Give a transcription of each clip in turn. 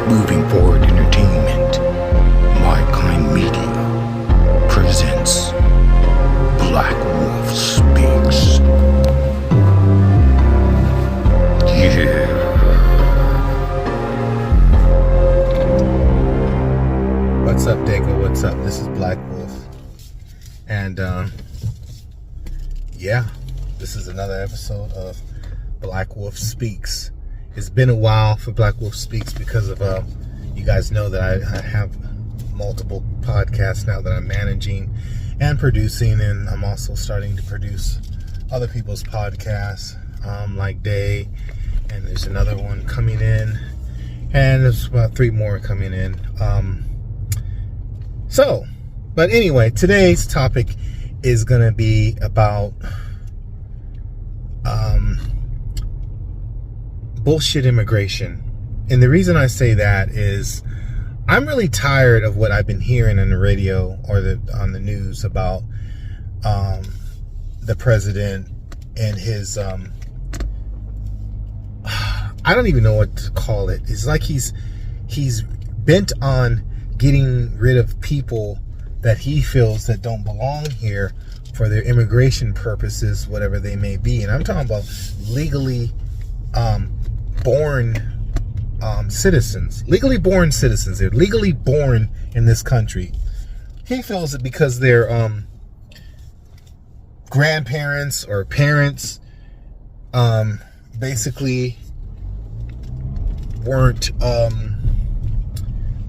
Moving Forward Entertainment, My Kind Media, presents Black Wolf Speaks. Yeah. What's up, Dago? What's up? This is Black Wolf. And, this is another episode of Black Wolf Speaks. It's been a while for Black Wolf Speaks because of, you guys know that I have multiple podcasts now that I'm managing and producing, and I'm also starting to produce other people's podcasts, like Day, and there's another one coming in, and there's about 3 more coming in. But anyway, today's topic is going to be about bullshit immigration. And the reason I say that is I'm really tired of what I've been hearing on the radio or on the news about the president and his I don't even know what to call it. It's like he's bent on getting rid of people that he feels that don't belong here for their immigration purposes, whatever they may be. And I'm talking about legally born citizens. Legally born citizens. They're legally born in this country. He feels that because their grandparents or parents basically weren't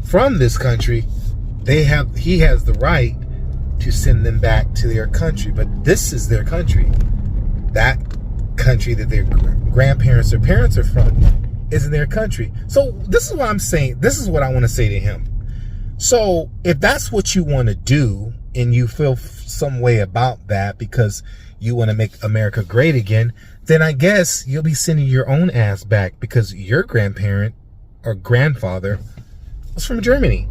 from this country, he has the right to send them back to their country. But this is their country. That country that their grandparents or parents are from isn't their country. So this is what I'm saying. This is what I want to say to him. So if that's what you want to do and you feel some way about that because you want to make America great again, then I guess you'll be sending your own ass back because your grandparent or grandfather was from Germany.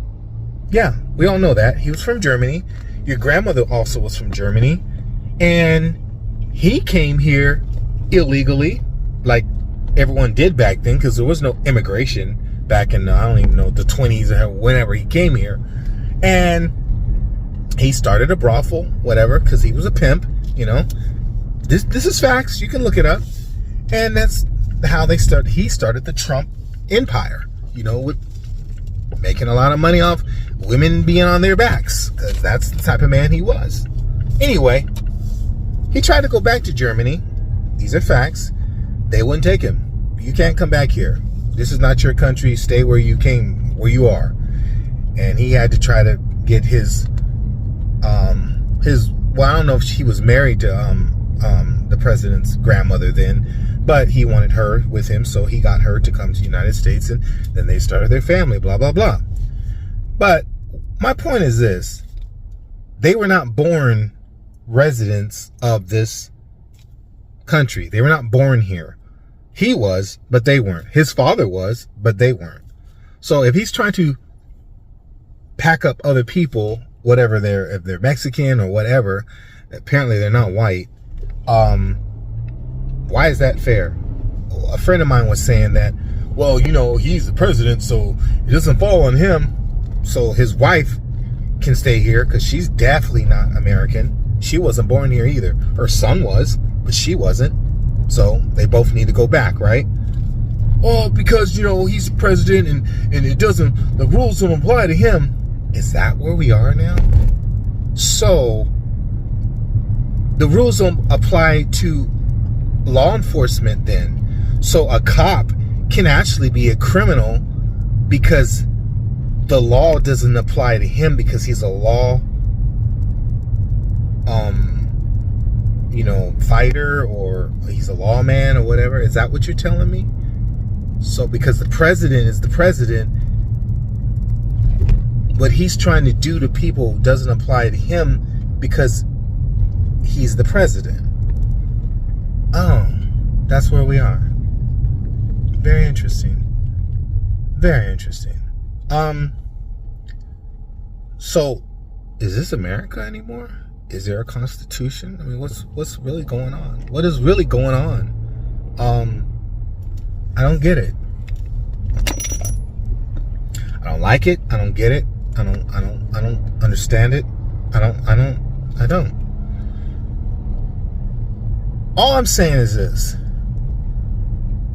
Yeah, we all know that. He was from Germany. Your grandmother also was from Germany. And he came here illegally, like everyone did back then, because there was no immigration back in, I don't even know, the 20s or whenever he came here. And he started a brothel, whatever, because he was a pimp, you know. This is facts. You can look it up. And that's how he started the Trump empire, you know, with making a lot of money off women being on their backs, because that's the type of man he was. Anyway, he tried to go back to Germany. These are facts. They wouldn't take him. You can't come back here. This is not your country. Stay where you came, where you are. And he had to try to get his well, I don't know if he was married to the president's grandmother then, but he wanted her with him, so he got her to come to the United States, and then they started their family, blah, blah, blah. But my point is this. They were not born residents of this country. They were not born here. He was, but they weren't. His father was, but they weren't. So if he's trying to pack up other people, whatever if they're Mexican or whatever, apparently they're not white, why is that fair? A friend of mine was saying that, well, you know, he's the president, so it doesn't fall on him. So his wife can stay here because she's definitely not American. She wasn't born here either. Her son was, but she wasn't. So they both need to go back, right? Oh, because, you know, he's the president and the rules don't apply to him. Is that where we are now? So the rules don't apply to law enforcement then. So a cop can actually be a criminal because the law doesn't apply to him because he's a law fighter, or he's a lawman or whatever. Is that what you're telling me? So because the president is the president, what he's trying to do to people doesn't apply to him because he's the president. Oh, that's where we are. Very interesting. Very interesting. So is this America anymore? Is there a constitution? I mean, what's really going on? What is really going on? I don't get it. I don't like it. I don't get it. I don't understand it. I don't. All I'm saying is this.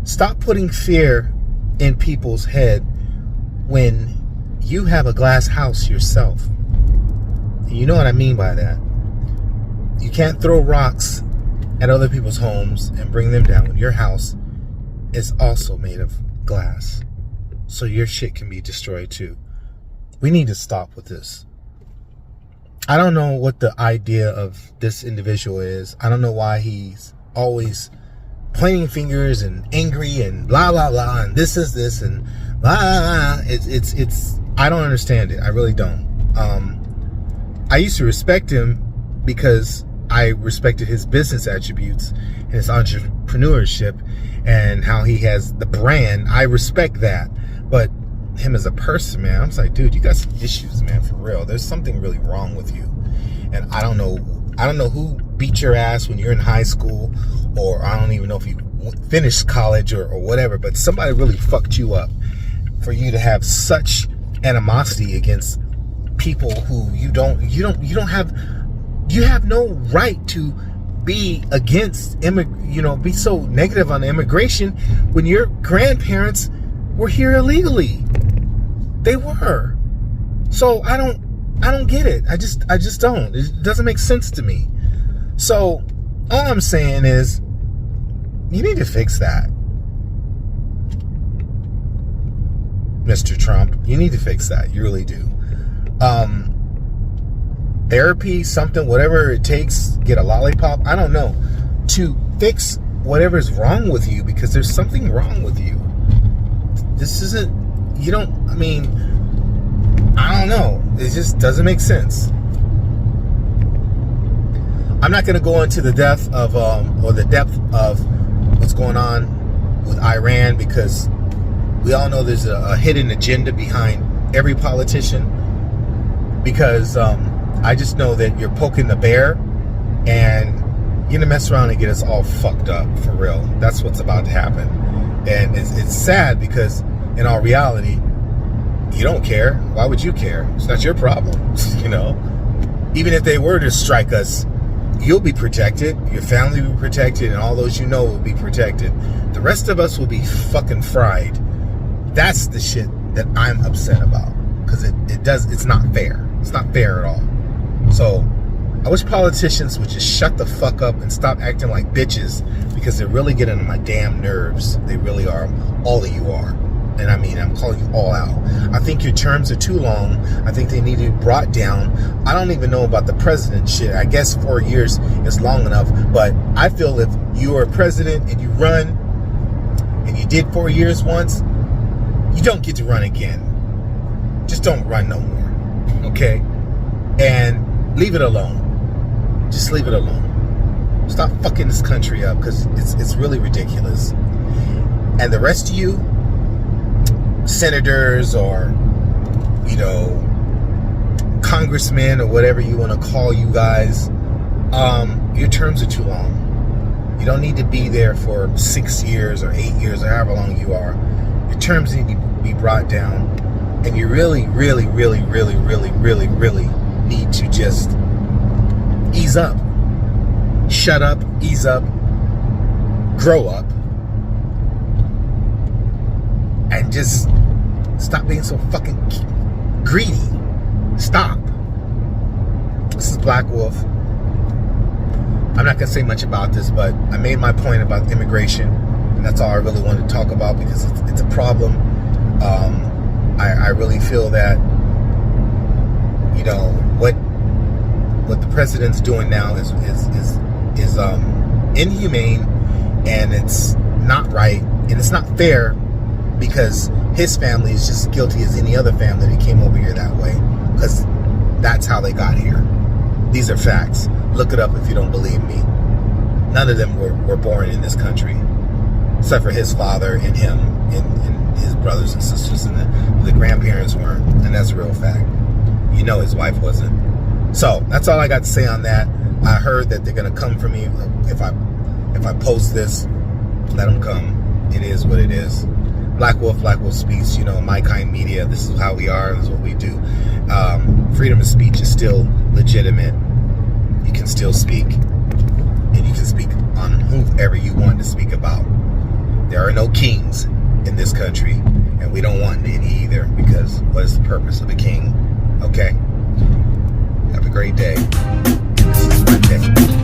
Stop putting fear in people's head when you have a glass house yourself. And you know what I mean by that. You can't throw rocks at other people's homes and bring them down when your house is also made of glass. So your shit can be destroyed too. We need to stop with this. I don't know what the idea of this individual is. I don't know why he's always pointing fingers and angry and blah blah blah and this is this and blah blah blah. It's I don't understand it. I really don't. I used to respect him because I respected his business attributes and his entrepreneurship and how he has the brand. I respect that. But him as a person, man, I'm just like, dude, you got some issues, man, for real. There's something really wrong with you. And I don't know who beat your ass when you're in high school, or I don't even know if you finished college or whatever, but somebody really fucked you up for you to have such animosity against people who you have no right to be against be so negative on immigration when your grandparents were here illegally. They were. So I don't get it. I just don't. It doesn't make sense to me. So all I'm saying is you need to fix that. Mr. Trump, you need to fix that. You really do. Therapy, something, whatever it takes, get a lollipop, I don't know, to fix whatever's wrong with you, because there's something wrong with you. This isn't, I don't know. It just doesn't make sense. I'm not going to go into the depth of, what's going on with Iran, because we all know there's a hidden agenda behind every politician, because I just know that you're poking the bear and you're gonna mess around and get us all fucked up, for real. That's what's about to happen. And it's sad, because in all reality, you don't care. Why would you care? It's not your problem. Even if they were to strike us, you'll be protected, your family will be protected, and all those will be protected. The rest of us will be fucking fried. That's the shit that I'm upset about, because it's not fair. It's not fair at all. So I wish politicians would just shut the fuck up and stop acting like bitches, because they're really getting on my damn nerves. They really are. All of you are. And I'm calling you all out. I think your terms are too long. I think they need to be brought down. I don't even know about the president shit. I guess 4 years is long enough. But I feel if you are a president and you run, and you did 4 years once, you don't get to run again. Just don't run no more. Okay? And leave it alone. Just leave it alone. Stop fucking this country up, because it's really ridiculous. And the rest of you, senators or congressmen or whatever you want to call you guys, your terms are too long. You don't need to be there for 6 years or 8 years or however long you are. Your terms need to be brought down, and you really, really, really, really, really, really, really need to just ease up. Shut up, ease up, grow up, and just stop being so fucking greedy. Stop. This is Black Wolf. I'm not going to say much about this, but I made my point about immigration, and that's all I really wanted to talk about, because it's a problem. I really feel that, what the president's doing now is inhumane, and it's not right, and it's not fair, because his family is just as guilty as any other family that came over here that way, because that's how they got here. These are facts. Look it up if you don't believe me. None of them were born in this country, except for his father and him and his brothers and sisters, and the grandparents weren't, and that's a real fact. His wife wasn't. So that's all I got to say on that. I heard that they're gonna come for me if I post this. Let them come. It is what it is. Black Wolf Speaks, you know, My Kind Media, this is how we are, this is what we do. Freedom of speech is still legitimate. You can still speak, and you can speak on whoever you want to speak about. There are no kings in this country, and we don't want any either, because what is the purpose of a king? Okay? Have a great day. This is Monday.